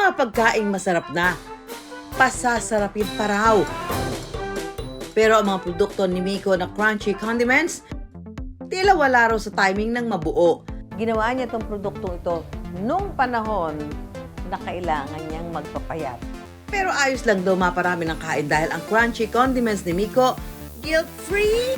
mga pagkaing masarap na, pasasarapin pa raw. Pero ang mga produkto ni Miko na crunchy condiments, tila wala raw sa timing ng mabuo. Ginawa niya itong produktong ito nung panahon na kailangan niyang magpapayat. Pero ayos lang daw maparami ng kain dahil ang crunchy condiments ni Miko, guilt-free.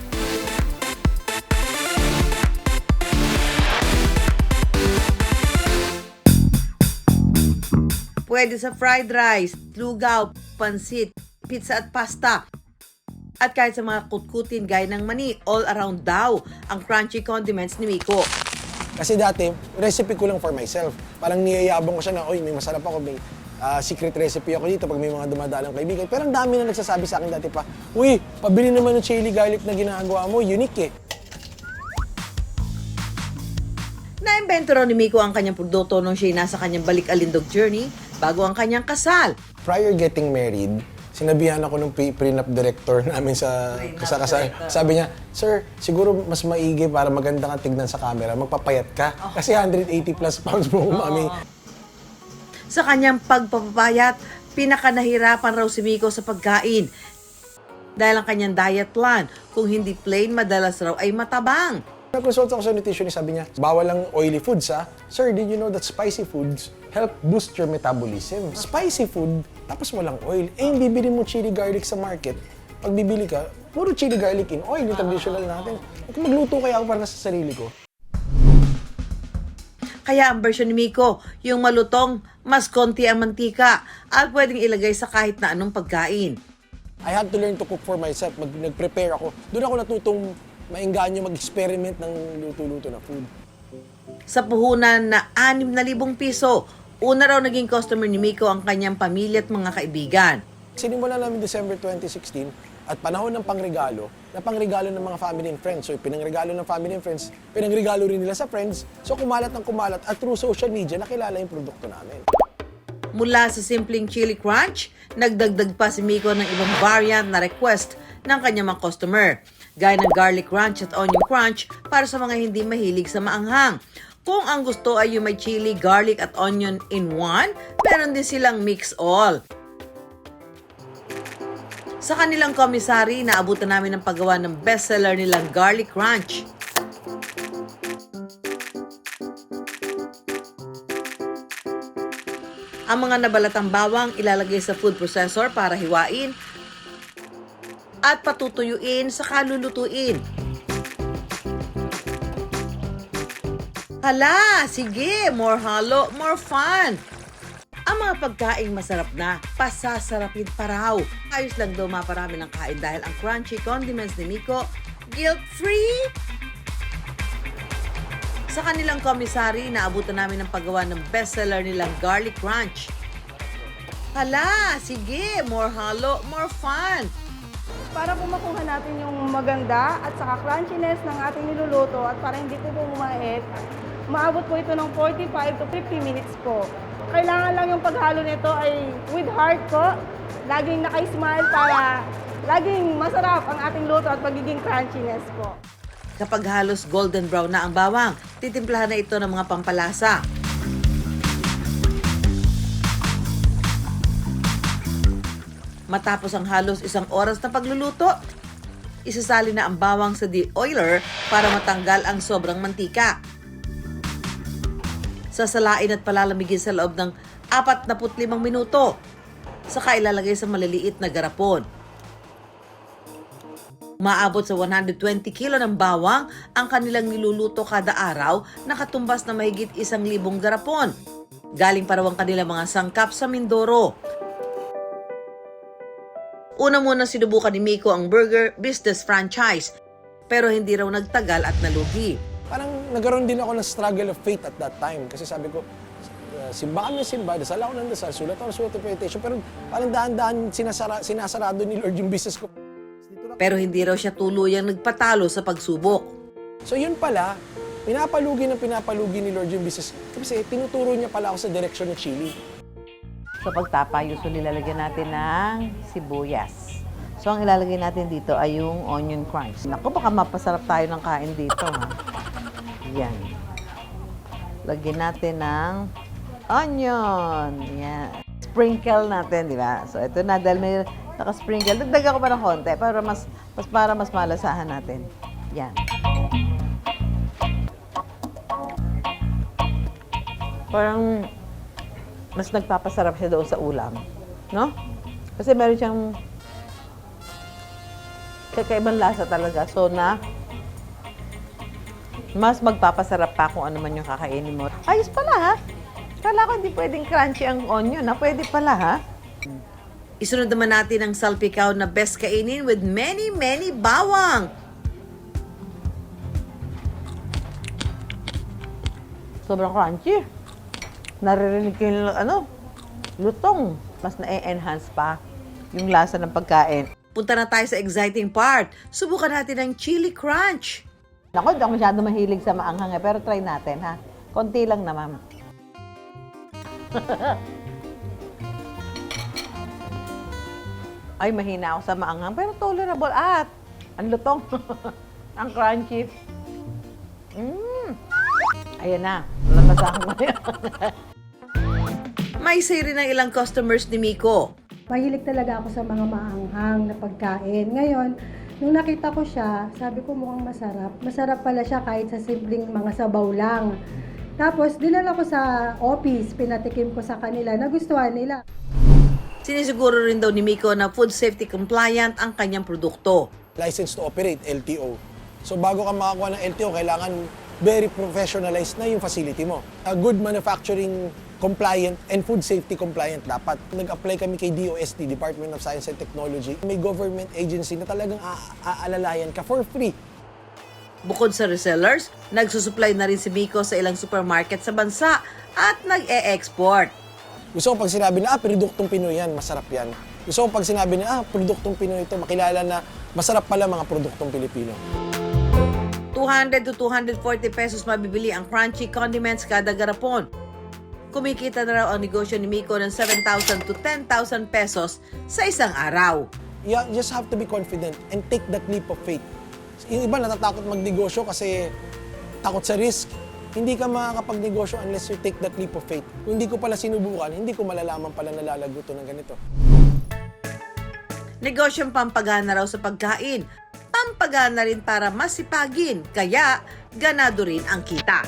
Pwede sa fried rice, lugaw, pansit, pizza at pasta. At kahit sa mga kutkutin gaya ng mani, all around daw ang crunchy condiments ni Miko. Kasi dati, recipe ko lang for myself. Parang niyayabang ko siya na, oy, may masarap ako, may secret recipe ako dito pag may mga dumadalang kaibigan. Pero ang dami na nagsasabi sa akin dati pa, uy, pabili naman ng chili garlic na ginagawa mo, unique eh. Na-invento raw ni Miko ang kanyang produkto nung siya'y nasa kanyang balik-alindog journey bago ang kanyang kasal. Prior getting married, sinabihan ako ng prenup director namin sa kasal. Sabi niya, sir, siguro mas maigi para maganda kang tignan sa camera, magpapayat ka. Kasi 180 plus pounds mo umami. Sa kanyang pagpapayat, pinakanahirapan raw si Miko sa pagkain. Dahil ang kanyang diet plan, kung hindi plain, madalas raw ay matabang. Nag-consult ako sa nutritionist, sabi niya, bawal lang oily foods ha. Sir, did you know that spicy foods help boost your metabolism? Spicy food, tapos walang oil. Eh, yung bibili mo chili garlic sa market, pag bibili ka, puro chili garlic in oil, yung traditional natin. Kung magluto kaya ako para sa sarili ko. Kaya ang version ni Miko, yung malutong, mas konti ang mantika at pwedeng ilagay sa kahit na anong pagkain. I had to learn to cook for myself. Nag-prepare ako. Doon ako natutong maingganyo mag-experiment ng luto-luto na food. Sa puhunan na 6,000 piso, una raw naging customer ni Miko ang kanyang pamilya at mga kaibigan. Sinimula namin December 2016 at panahon ng pangregalo, na pangregalo ng mga family and friends. So, pinangregalo ng family and friends, pinangregalo rin nila sa friends. So, kumalat ng kumalat at through social media, nakilala yung produkto namin. Mula sa simpleng chili crunch, nagdagdag pa si Miko ng ibang variant na request ng kanyang mga customer, gaya ng garlic crunch at onion crunch para sa mga hindi mahilig sa maanghang. Kung ang gusto ay yung may chili, garlic at onion in one, meron din silang mix all. Sa kanilang commissary, naabutan namin ang paggawa ng bestseller nilang garlic crunch. Ang mga nabalatang bawang ilalagay sa food processor para hiwain at patutuyuin sa kalulutuin. Hala, sige, more halo, more fun. Ang mga pagkaing masarap na, pasasarapin pa raw. Ayos lang daw maparami ng kain dahil ang crunchy condiments ni Miko, guilt-free. Sa kanilang commissary, naabutan namin ang paggawa ng bestseller nilang garlic crunch. Hala, sige, more halo, more fun. Para po makuha natin yung maganda at saka crunchiness ng ating niluluto at para hindi po bumait, maabot po ito ng 45 to 50 minutes po. Kailangan lang yung paghalo nito ay with heart po, laging naka-smile para laging masarap ang ating luto at magiging crunchiness po. Kapag halos golden brown na ang bawang, titimplahan na ito ng mga pampalasa. Matapos ang halos 1 oras na pagluluto, isasali na ang bawang sa de-oiler para matanggal ang sobrang mantika. Sasalain at palalamigin sa loob ng 45 minuto. Saka ilalagay sa maliliit na garapon. Maabot sa 120 kilo ng bawang ang kanilang niluluto kada araw na katumbas na mahigit 1,000 garapon. Galing pa raw ang kanilang mga sangkap sa Mindoro. Una muna sinubukan ni Miko ang burger business franchise, pero hindi raw nagtagal at nalugi. Parang nagkaroon din ako ng struggle of faith at that time. Kasi sabi ko, simba kami ng simba, dasal ako ng dasal, sulat ako ng sulat ng meditation, pero parang dahan-dahan sinasarado ni Lord yung business ko. Pero hindi raw siya tuluyang nagpatalo sa pagsubok. So yun pala, pinapalugi ni Lord yung business. Kasi tinuturo niya pala ako sa direksyon ng chili. Sa pagtapa, usually lalagyan natin ng sibuyas. So ang ilalagay natin dito ay yung onion crunch. Naku, baka mapasarap tayo ng kain dito, ha? Yan. Lagyan natin ng onion. Yan. sprinkle natin, di ba? So, ito na, dahil may naka-sprinkle. Dagdagan ko pa ng konti para mas malasahan natin. Yan. Parang mas nagpapasarap siya doon sa ulam. No? Kasi meron siyang kakaibang lasa talaga. So, mas magpapasarap pa kung ano man yung kakainin mo. Ayos pala, ha? Kala ko hindi pwedeng crunchy ang onion, ha? Pwede pala, ha? Isunod naman natin ang salpikaw na best kainin with many, many bawang. Sobrang crunchy. Naririnig ko yung, lutong. Mas na-enhance pa yung lasa ng pagkain. Punta na tayo sa exciting part. Subukan natin ang chili crunch. Naku, hindi ako masyado mahilig sa maanghang, pero try natin, ha? Konti lang naman. Ay, mahina ako sa maanghang, pero tolerable. At, ang lutong. Ang crunchy. Ayan na. Nalasahan mo yan. May say rin ang ilang customers ni Miko. Mahilig talaga ako sa mga maanghang na pagkain. Ngayon, nung nakita ko siya, sabi ko mukhang masarap. Masarap pala siya kahit sa simpleng mga sabaw lang. Tapos, dinala ko sa office, pinatikim ko sa kanila, nagustuhan nila. Sinisiguro rin daw ni Miko na food safety compliant ang kanyang produkto. License to operate, LTO. So bago ka makakuha ng LTO, kailangan very professionalized na yung facility mo. A good manufacturing compliant and food safety compliant dapat. Nag-apply kami kay DOST, Department of Science and Technology. May government agency na talagang aalalayan ka for free. Bukod sa resellers, nagsusupply na rin si Miko sa ilang supermarket sa bansa at nag-e-export. Gusto ko pag sinabi na, produktong Pinoy yan, masarap yan. Gusto ko pag sinabi na, produktong Pinoy ito, makilala na masarap pala mga produktong Pilipino. 200 to 240 pesos mabibili ang crunchy condiments kada garapon. Kumikita na raw ang negosyo ni Miko ng 7,000 to 10,000 pesos sa isang araw. You just have to be confident and take that leap of faith. Yung iba natatakot magnegosyo kasi takot sa risk. Hindi ka makakapagnegosyo unless you take that leap of faith. Kung hindi ko pala sinubukan, hindi ko malalaman pala nalalago to ng ganito. Negosyong pampagana raw sa pagkain. Pampagana rin para masipagin, kaya ganado rin ang kita.